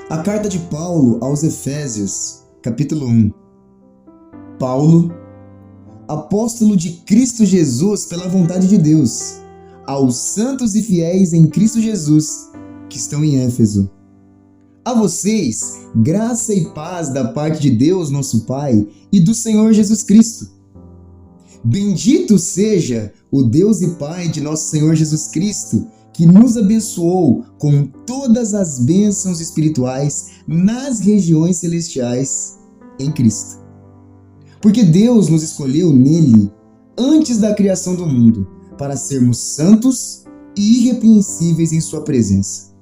A carta de Paulo aos Efésios, capítulo 1. Paulo, apóstolo de Cristo Jesus pela vontade de Deus, aos santos e fiéis em Cristo Jesus, que estão em Éfeso. A vocês, graça e paz da parte de Deus, nosso Pai, e do Senhor Jesus Cristo. Bendito seja o Deus e Pai de nosso Senhor Jesus Cristo, que nos abençoou com todas as bênçãos espirituais nas regiões celestiais em Cristo. Porque Deus nos escolheu nele antes da criação do mundo, para sermos santos e irrepreensíveis em sua presença.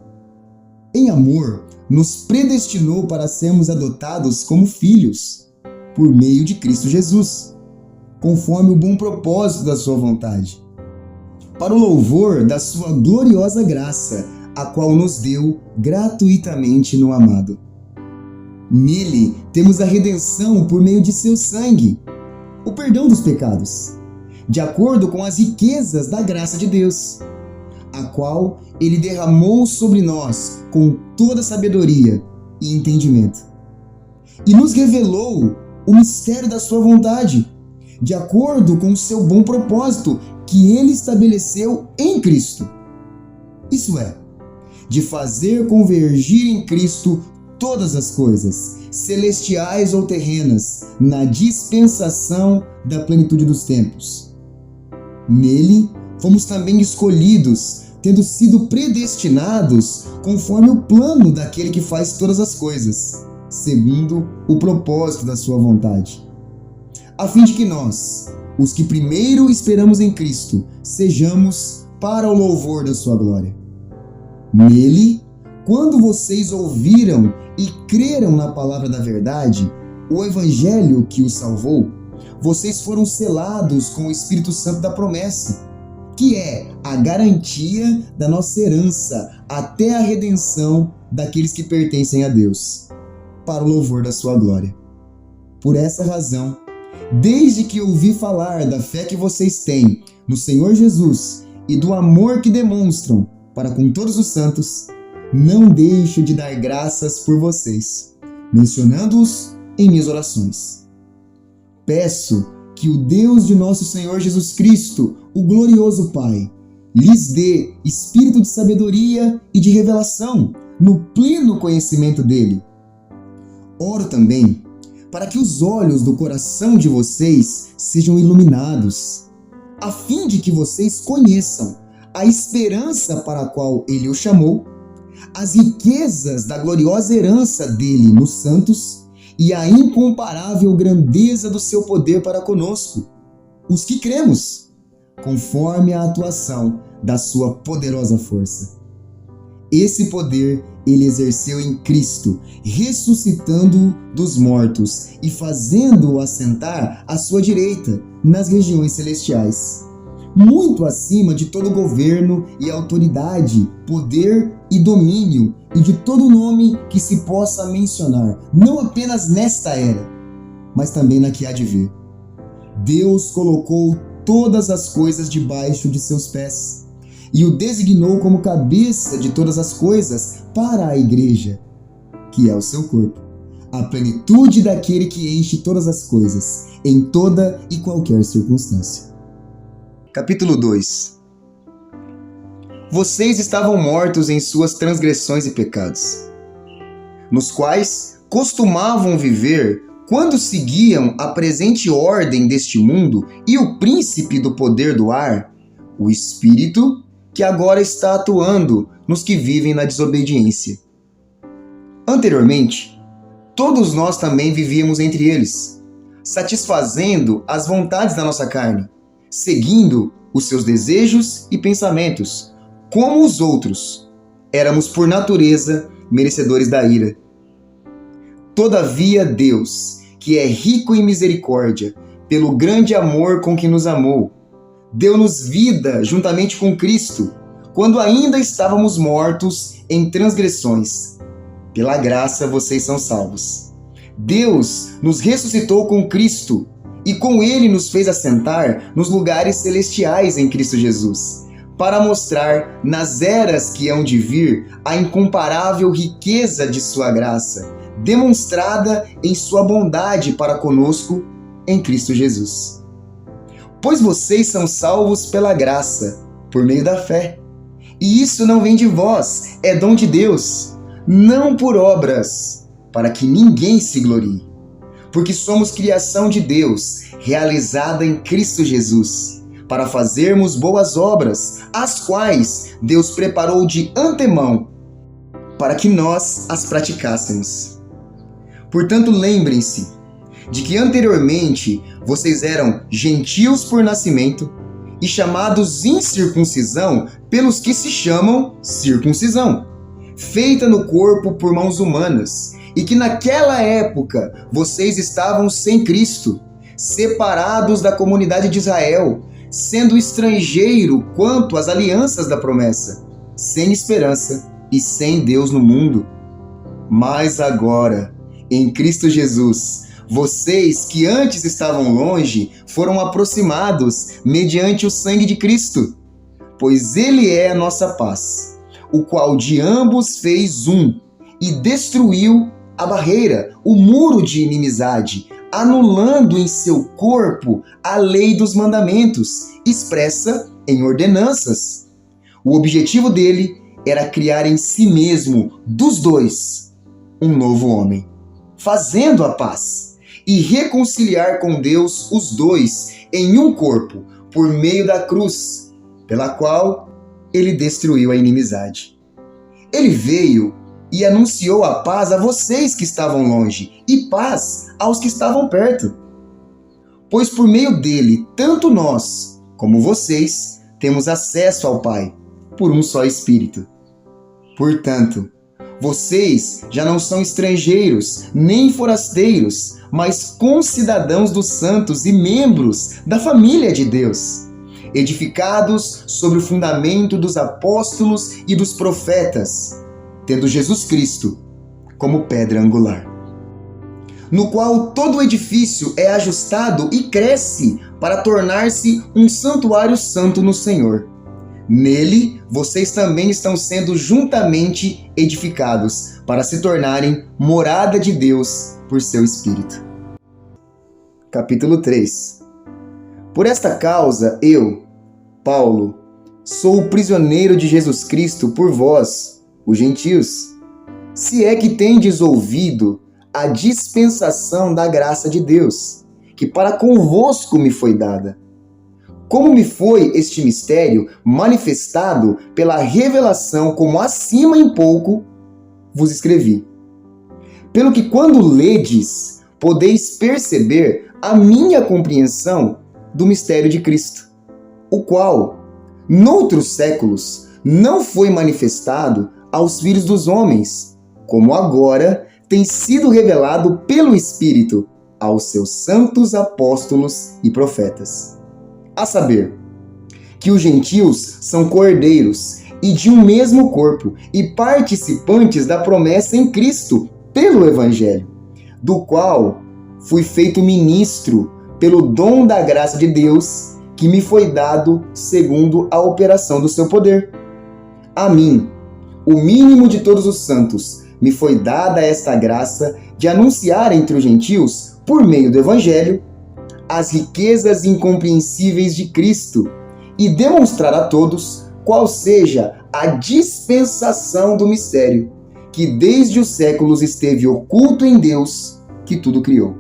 Em amor, nos predestinou para sermos adotados como filhos, por meio de Cristo Jesus, conforme o bom propósito da sua vontade, para o louvor da sua gloriosa graça, a qual nos deu gratuitamente no amado. Nele temos a redenção por meio de seu sangue, o perdão dos pecados, de acordo com as riquezas da graça de Deus, a qual ele derramou sobre nós com toda sabedoria e entendimento. E nos revelou o mistério da sua vontade, de acordo com o seu bom propósito que ele estabeleceu em Cristo. Isso é, de fazer convergir em Cristo todas as coisas, celestiais ou terrenas, na dispensação da plenitude dos tempos. Nele, fomos também escolhidos, tendo sido predestinados conforme o plano daquele que faz todas as coisas, segundo o propósito da sua vontade, a fim de que nós, os que primeiro esperamos em Cristo, sejamos para o louvor da sua glória. Nele, quando vocês ouviram e creram na palavra da verdade, o evangelho que os salvou, vocês foram selados com o Espírito Santo da promessa, que é a garantia da nossa herança até a redenção daqueles que pertencem a Deus, para o louvor da sua glória. Por essa razão, desde que ouvi falar da fé que vocês têm no Senhor Jesus e do amor que demonstram para com todos os santos, não deixo de dar graças por vocês, mencionando-os em minhas orações. Peço que o Deus de nosso Senhor Jesus Cristo, o glorioso Pai, lhes dê espírito de sabedoria e de revelação no pleno conhecimento dele. Oro também para que os olhos do coração de vocês sejam iluminados, a fim de que vocês conheçam a esperança para a qual ele o chamou, as riquezas da gloriosa herança dele nos santos e a incomparável grandeza do seu poder para conosco, os que cremos, conforme a atuação da sua poderosa força. Esse poder ele exerceu em Cristo, ressuscitando-o dos mortos e fazendo-o assentar à sua direita nas regiões celestiais, muito acima de todo governo e autoridade, poder e domínio e de todo nome que se possa mencionar, não apenas nesta era, mas também na que há de vir. Deus colocou todas as coisas debaixo de seus pés e o designou como cabeça de todas as coisas para a igreja, que é o seu corpo, a plenitude daquele que enche todas as coisas, em toda e qualquer circunstância. Capítulo 2. Vocês estavam mortos em suas transgressões e pecados, nos quais costumavam viver quando seguiam a presente ordem deste mundo e o príncipe do poder do ar, o Espírito que agora está atuando nos que vivem na desobediência. Anteriormente, todos nós também vivíamos entre eles, satisfazendo as vontades da nossa carne, seguindo os seus desejos e pensamentos, como os outros. Éramos por natureza merecedores da ira. Todavia Deus, que é rico em misericórdia, pelo grande amor com que nos amou, deu-nos vida juntamente com Cristo, quando ainda estávamos mortos em transgressões. Pela graça vocês são salvos. Deus nos ressuscitou com Cristo e com ele nos fez assentar nos lugares celestiais em Cristo Jesus, para mostrar nas eras que hão de vir a incomparável riqueza de sua graça, demonstrada em sua bondade para conosco em Cristo Jesus. Pois vocês são salvos pela graça, por meio da fé. E isso não vem de vós, é dom de Deus, não por obras, para que ninguém se glorie. Porque somos criação de Deus, realizada em Cristo Jesus, para fazermos boas obras, as quais Deus preparou de antemão, para que nós as praticássemos. Portanto, lembrem-se de que anteriormente vocês eram gentios por nascimento e chamados incircuncisão pelos que se chamam circuncisão, feita no corpo por mãos humanas, e que naquela época vocês estavam sem Cristo, separados da comunidade de Israel, sendo estrangeiro quanto às alianças da promessa, sem esperança e sem Deus no mundo. Mas agora, em Cristo Jesus, vocês que antes estavam longe foram aproximados mediante o sangue de Cristo, pois Ele é a nossa paz, o qual de ambos fez um e destruiu a barreira, o muro de inimizade, anulando em seu corpo a lei dos mandamentos, expressa em ordenanças. O objetivo dele era criar em si mesmo, dos dois, um novo homem, fazendo a paz e reconciliar com Deus os dois em um corpo, por meio da cruz, pela qual ele destruiu a inimizade. Ele veio e anunciou a paz a vocês que estavam longe, e paz aos que estavam perto. Pois por meio dele, tanto nós como vocês temos acesso ao Pai, por um só Espírito. Portanto, vocês já não são estrangeiros, nem forasteiros, mas concidadãos dos santos e membros da família de Deus, edificados sobre o fundamento dos apóstolos e dos profetas, tendo Jesus Cristo como pedra angular, no qual todo o edifício é ajustado e cresce para tornar-se um santuário santo no Senhor. Nele, vocês também estão sendo juntamente edificados para se tornarem morada de Deus por seu Espírito. Capítulo 3. Por esta causa, eu, Paulo, sou o prisioneiro de Jesus Cristo por vós, os gentios, se é que tendes ouvido a dispensação da graça de Deus, que para convosco me foi dada. Como me foi este mistério manifestado pela revelação, como acima em pouco vos escrevi. Pelo que quando ledes, podeis perceber a minha compreensão do mistério de Cristo, o qual, noutros séculos, não foi manifestado aos filhos dos homens, como agora tem sido revelado pelo Espírito aos seus santos apóstolos e profetas. A saber, que os gentios são cordeiros e de um mesmo corpo e participantes da promessa em Cristo pelo Evangelho, do qual fui feito ministro pelo dom da graça de Deus que me foi dado segundo a operação do seu poder. A mim, o mínimo de todos os santos, me foi dada esta graça de anunciar entre os gentios, por meio do Evangelho, as riquezas incompreensíveis de Cristo e demonstrar a todos qual seja a dispensação do mistério, que desde os séculos esteve oculto em Deus, que tudo criou,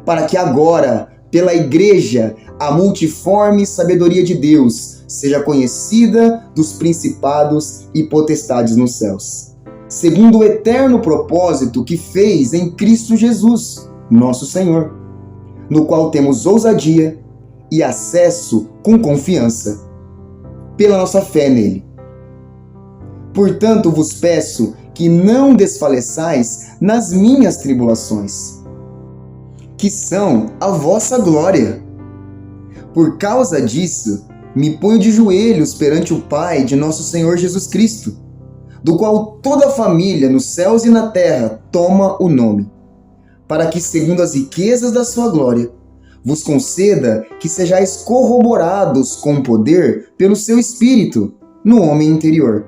para que agora, pela Igreja, a multiforme sabedoria de Deus seja conhecida dos principados e potestades nos céus, segundo o eterno propósito que fez em Cristo Jesus, nosso Senhor, no qual temos ousadia e acesso com confiança, pela nossa fé nele. Portanto, vos peço que não desfaleçais nas minhas tribulações, que são a vossa glória. Por causa disso, me ponho de joelhos perante o Pai de nosso Senhor Jesus Cristo, do qual toda a família nos céus e na terra toma o nome, para que, segundo as riquezas da sua glória, vos conceda que sejais corroborados com poder pelo seu Espírito no homem interior,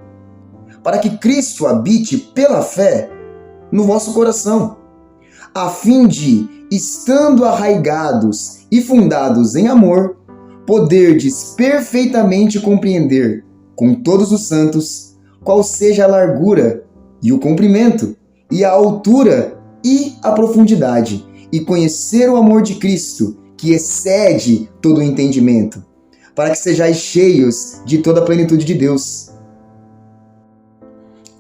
para que Cristo habite pela fé no vosso coração, a fim de, estando arraigados e fundados em amor, poderdes perfeitamente compreender com todos os santos qual seja a largura e o comprimento e a altura e a profundidade, e conhecer o amor de Cristo, que excede todo o entendimento, para que sejais cheios de toda a plenitude de Deus.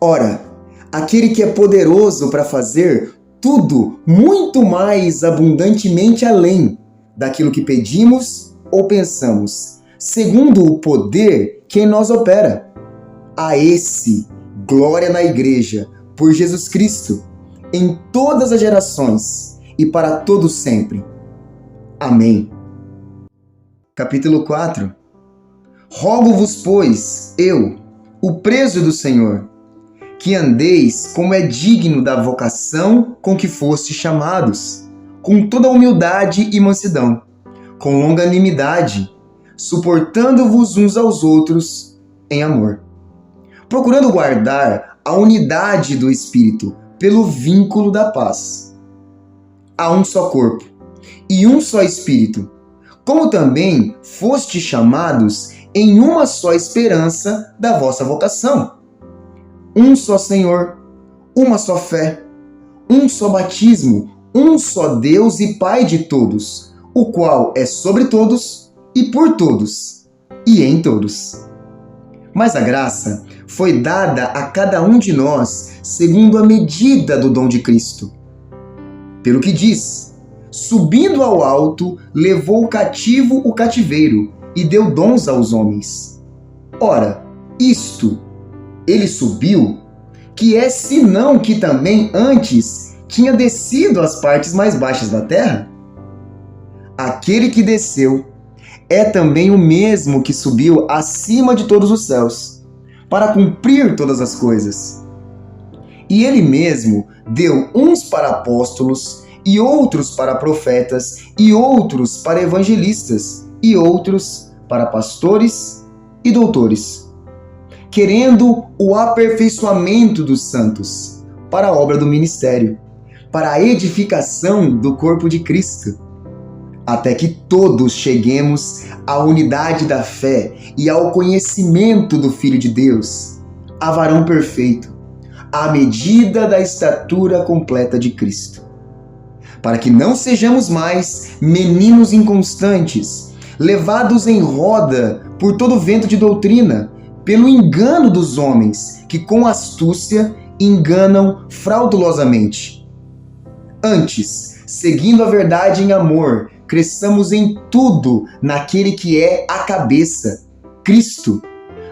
Ora, aquele que é poderoso para fazer tudo muito mais abundantemente além daquilo que pedimos ou pensamos, segundo o poder que em nós opera. A esse, glória na Igreja, por Jesus Cristo, em todas as gerações e para todos sempre. Amém. Capítulo 4. Rogo-vos, pois, eu, o preso do Senhor, que andeis como é digno da vocação com que fostes chamados, com toda humildade e mansidão, com longanimidade, suportando-vos uns aos outros em amor, procurando guardar a unidade do Espírito pelo vínculo da paz. Há um só corpo e um só Espírito, como também fostes chamados em uma só esperança da vossa vocação. Um só Senhor, uma só fé, um só batismo, um só Deus e Pai de todos, o qual é sobre todos e por todos e em todos. Mas a graça foi dada a cada um de nós segundo a medida do dom de Cristo. Pelo que diz, subindo ao alto, levou cativo o cativeiro e deu dons aos homens. Ora, isto, ele subiu, que é senão que também antes tinha descido às partes mais baixas da terra? Aquele que desceu é também o mesmo que subiu acima de todos os céus, para cumprir todas as coisas. E ele mesmo deu uns para apóstolos, e outros para profetas, e outros para evangelistas, e outros para pastores e doutores, querendo o aperfeiçoamento dos santos, para a obra do ministério, para a edificação do corpo de Cristo, até que todos cheguemos à unidade da fé e ao conhecimento do Filho de Deus, a varão perfeito, à medida da estatura completa de Cristo, para que não sejamos mais meninos inconstantes, levados em roda por todo vento de doutrina, pelo engano dos homens, que com astúcia enganam fraudulosamente. Antes, seguindo a verdade em amor, cresçamos em tudo naquele que é a cabeça, Cristo,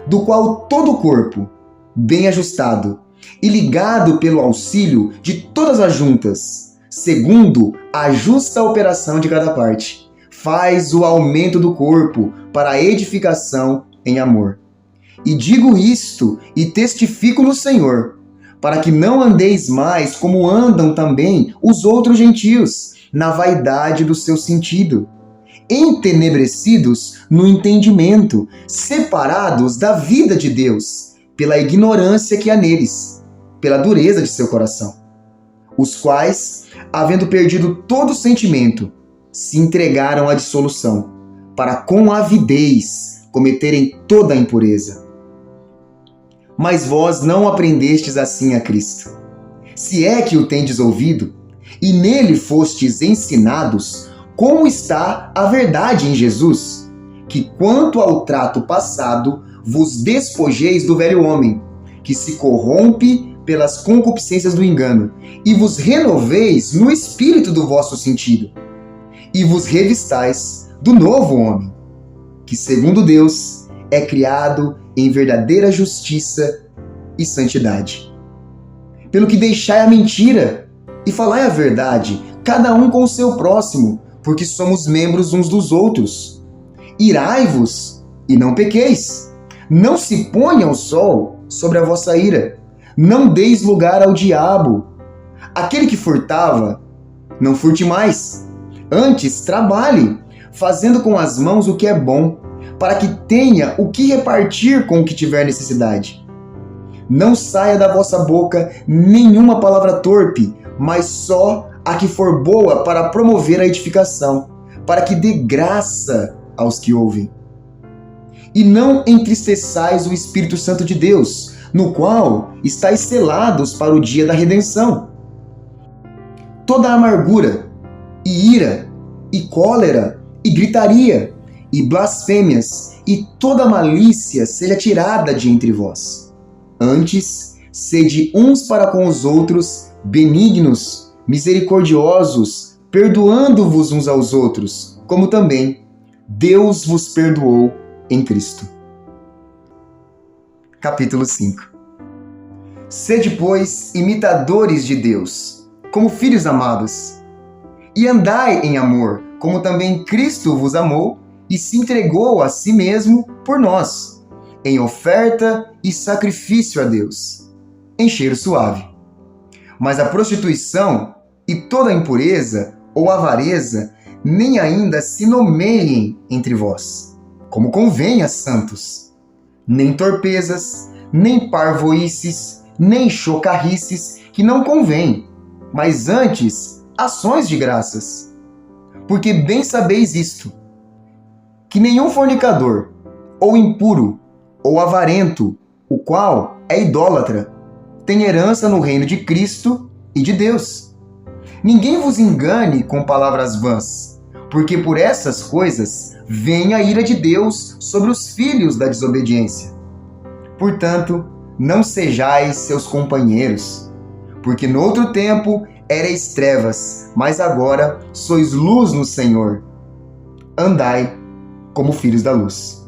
do qual todo o corpo, bem ajustado e ligado pelo auxílio de todas as juntas, segundo a justa operação de cada parte, faz o aumento do corpo para a edificação em amor. E digo isto e testifico no Senhor, para que não andeis mais como andam também os outros gentios, na vaidade do seu sentido, entenebrecidos no entendimento, separados da vida de Deus, pela ignorância que há neles, pela dureza de seu coração, os quais, havendo perdido todo sentimento, se entregaram à dissolução, para com avidez cometerem toda a impureza. Mas vós não aprendestes assim a Cristo, se é que o tendes ouvido, e nele fostes ensinados como está a verdade em Jesus, que quanto ao trato passado vos despojeis do velho homem, que se corrompe pelas concupiscências do engano, e vos renoveis no espírito do vosso sentido, e vos revistais do novo homem, que segundo Deus é criado em verdadeira justiça e santidade. Pelo que deixai a mentira e falai a verdade, cada um com o seu próximo, porque somos membros uns dos outros. Irai-vos e não pequeis. Não se ponha o sol sobre a vossa ira. Não deis lugar ao diabo. Aquele que furtava, não furte mais. Antes, trabalhe, fazendo com as mãos o que é bom, para que tenha o que repartir com o que tiver necessidade. Não saia da vossa boca nenhuma palavra torpe, mas só a que for boa para promover a edificação, para que dê graça aos que ouvem. E não entristeçais o Espírito Santo de Deus, no qual estáis selados para o dia da redenção. Toda amargura, e ira, e cólera, e gritaria, e blasfêmias, e toda malícia seja tirada de entre vós. Antes, sede uns para com os outros benignos, misericordiosos, perdoando-vos uns aos outros, como também Deus vos perdoou em Cristo. Capítulo 5. Sede, pois, imitadores de Deus, como filhos amados, e andai em amor, como também Cristo vos amou e se entregou a si mesmo por nós, em oferta e sacrifício a Deus, em cheiro suave. Mas a prostituição e toda impureza ou avareza nem ainda se nomeiem entre vós, como convém a santos. Nem torpezas, nem parvoices, nem chocarrices, que não convém, mas antes ações de graças. Porque bem sabeis isto, que nenhum fornicador, ou impuro, ou avarento, o qual é idólatra, tem herança no reino de Cristo e de Deus. Ninguém vos engane com palavras vãs, porque por essas coisas vem a ira de Deus sobre os filhos da desobediência. Portanto, não sejais seus companheiros, porque noutro tempo erais trevas, mas agora sois luz no Senhor. Andai como filhos da luz.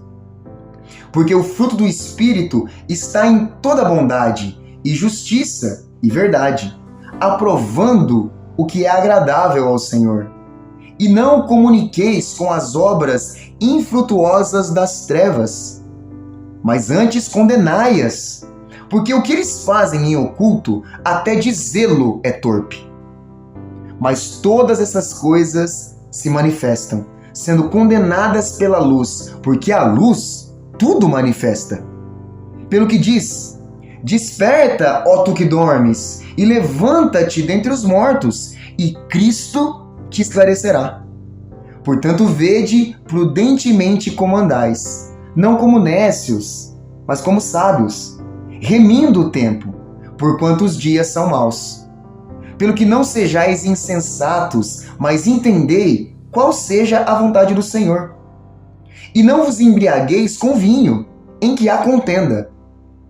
Porque o fruto do Espírito está em toda bondade, e justiça e verdade, aprovando o que é agradável ao Senhor. E não comuniqueis com as obras infrutuosas das trevas, mas antes condenai-as, porque o que eles fazem em oculto, até dizê-lo é torpe. Mas todas essas coisas se manifestam, sendo condenadas pela luz, porque a luz tudo manifesta. Pelo que diz: desperta, ó tu que dormes, e levanta-te dentre os mortos, e Cristo te esclarecerá. Portanto, vede prudentemente como andais, não como nécios, mas como sábios, remindo o tempo, porquanto os dias são maus. Pelo que não sejais insensatos, mas entendei qual seja a vontade do Senhor. E não vos embriagueis com vinho, em que há contenda,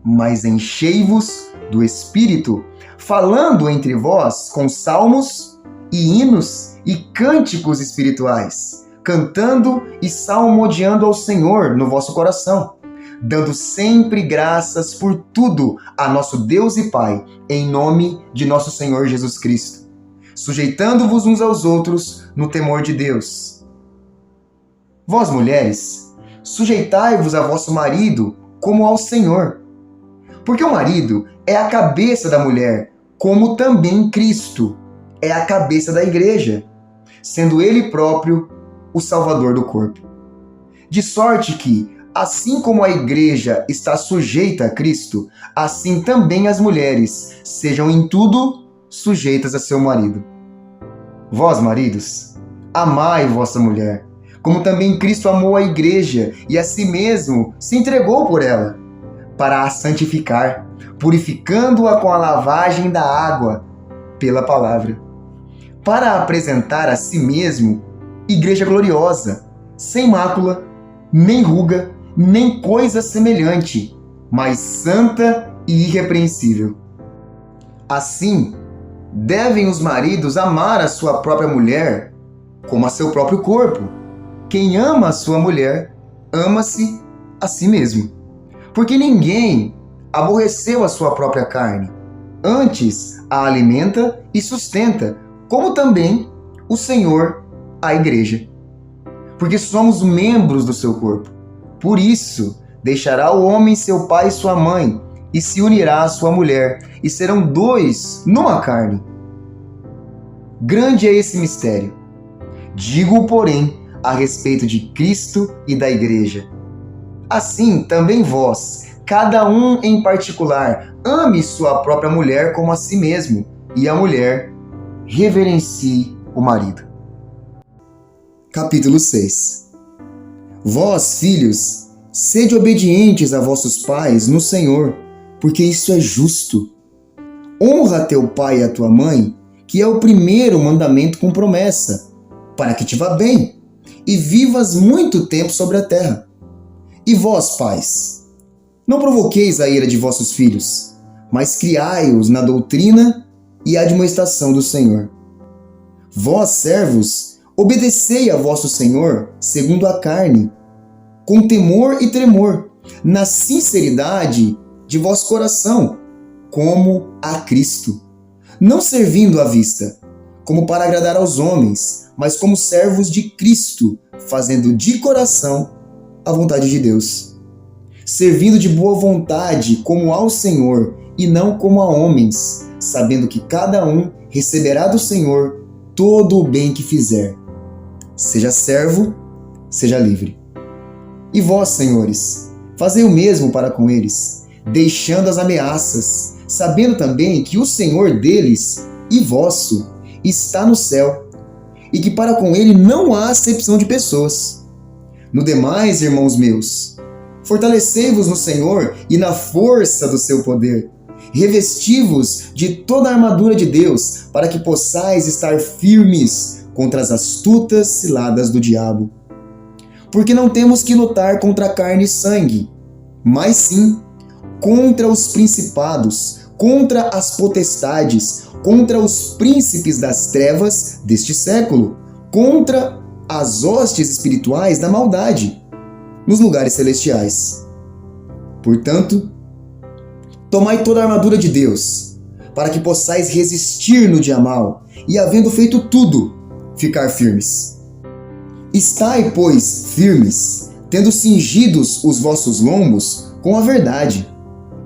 mas enchei-vos do Espírito, falando entre vós com salmos e hinos e cânticos espirituais, cantando e salmodiando ao Senhor no vosso coração, dando sempre graças por tudo a nosso Deus e Pai, em nome de nosso Senhor Jesus Cristo, sujeitando-vos uns aos outros no temor de Deus. Vós, mulheres, sujeitai-vos a vosso marido como ao Senhor, porque o marido é a cabeça da mulher, como também Cristo é a cabeça da igreja, sendo ele próprio o Salvador do corpo. De sorte que, assim como a igreja está sujeita a Cristo, assim também as mulheres sejam em tudo sujeitas a seu marido. Vós, maridos, amai vossa mulher, como também Cristo amou a igreja e a si mesmo se entregou por ela, para a santificar, purificando-a com a lavagem da água pela palavra, para apresentar a si mesmo igreja gloriosa, sem mácula, nem ruga, nem coisa semelhante, mas santa e irrepreensível. Assim, devem os maridos amar a sua própria mulher como a seu próprio corpo. Quem ama a sua mulher, ama-se a si mesmo. Porque ninguém aborreceu a sua própria carne, antes a alimenta e sustenta, como também o Senhor a igreja. Porque somos membros do seu corpo. Por isso, deixará o homem seu pai e sua mãe, e se unirá à sua mulher, e serão dois numa carne. Grande é esse mistério. Digo, porém, a respeito de Cristo e da Igreja. Assim, também vós, cada um em particular, ame sua própria mulher como a si mesmo, e a mulher reverencie o marido. Capítulo 6. Vós, filhos, sede obedientes a vossos pais no Senhor, porque isso é justo. Honra teu pai e a tua mãe, que é o primeiro mandamento com promessa, para que te vá bem e vivas muito tempo sobre a terra. E vós, pais, não provoqueis a ira de vossos filhos, mas criai-os na doutrina e admoestação do Senhor. Vós, servos, obedecei a vosso Senhor segundo a carne, com temor e tremor, na sinceridade de vosso coração, como a Cristo, não servindo à vista, como para agradar aos homens, mas como servos de Cristo, fazendo de coração a vontade de Deus, servindo de boa vontade como ao Senhor e não como a homens, sabendo que cada um receberá do Senhor todo o bem que fizer. Seja servo, seja livre. E vós, senhores, fazei o mesmo para com eles, deixando as ameaças, sabendo também que o Senhor deles e vosso está no céu, e que para com ele não há acepção de pessoas. No demais, irmãos meus, fortalecei-vos no Senhor e na força do seu poder. Revesti-vos de toda a armadura de Deus, para que possais estar firmes contra as astutas ciladas do diabo. Porque não temos que lutar contra carne e sangue, mas sim contra os principados, contra as potestades, contra os príncipes das trevas deste século, contra as hostes espirituais da maldade nos lugares celestiais. Portanto, tomai toda a armadura de Deus, para que possais resistir no dia mau, e havendo feito tudo, ficar firmes. Estai, pois, firmes, tendo cingidos os vossos lombos com a verdade,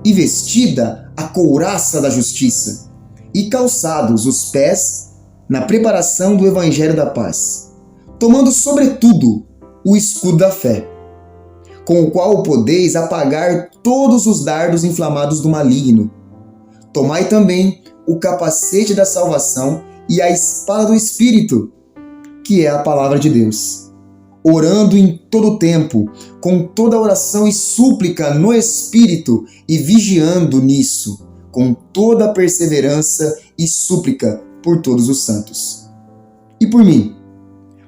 e vestida a couraça da justiça, e calçados os pés na preparação do evangelho da paz, tomando sobretudo o escudo da fé, com o qual podeis apagar todos os dardos inflamados do maligno. Tomai também o capacete da salvação e a espada do Espírito, que é a palavra de Deus, orando em todo o tempo, com toda oração e súplica no Espírito, e vigiando nisso, com toda perseverança e súplica por todos os santos. E por mim,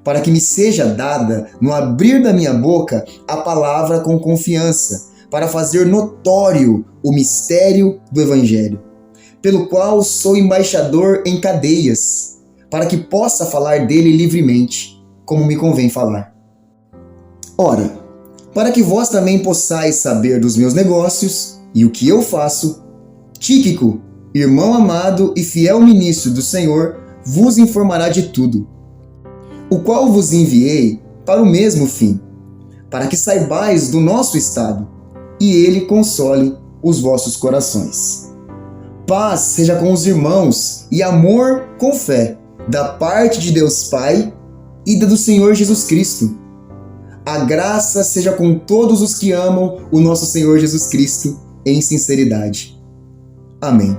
para que me seja dada, no abrir da minha boca, a palavra com confiança, para fazer notório o mistério do Evangelho, pelo qual sou embaixador em cadeias, para que possa falar dele livremente, como me convém falar. Ora, para que vós também possais saber dos meus negócios e o que eu faço, Tíquico, irmão amado e fiel ministro do Senhor, vos informará de tudo, o qual vos enviei para o mesmo fim, para que saibais do nosso estado, e ele console os vossos corações. Paz seja com os irmãos e amor com fé, da parte de Deus Pai e da do Senhor Jesus Cristo. A graça seja com todos os que amam o nosso Senhor Jesus Cristo em sinceridade. Amém.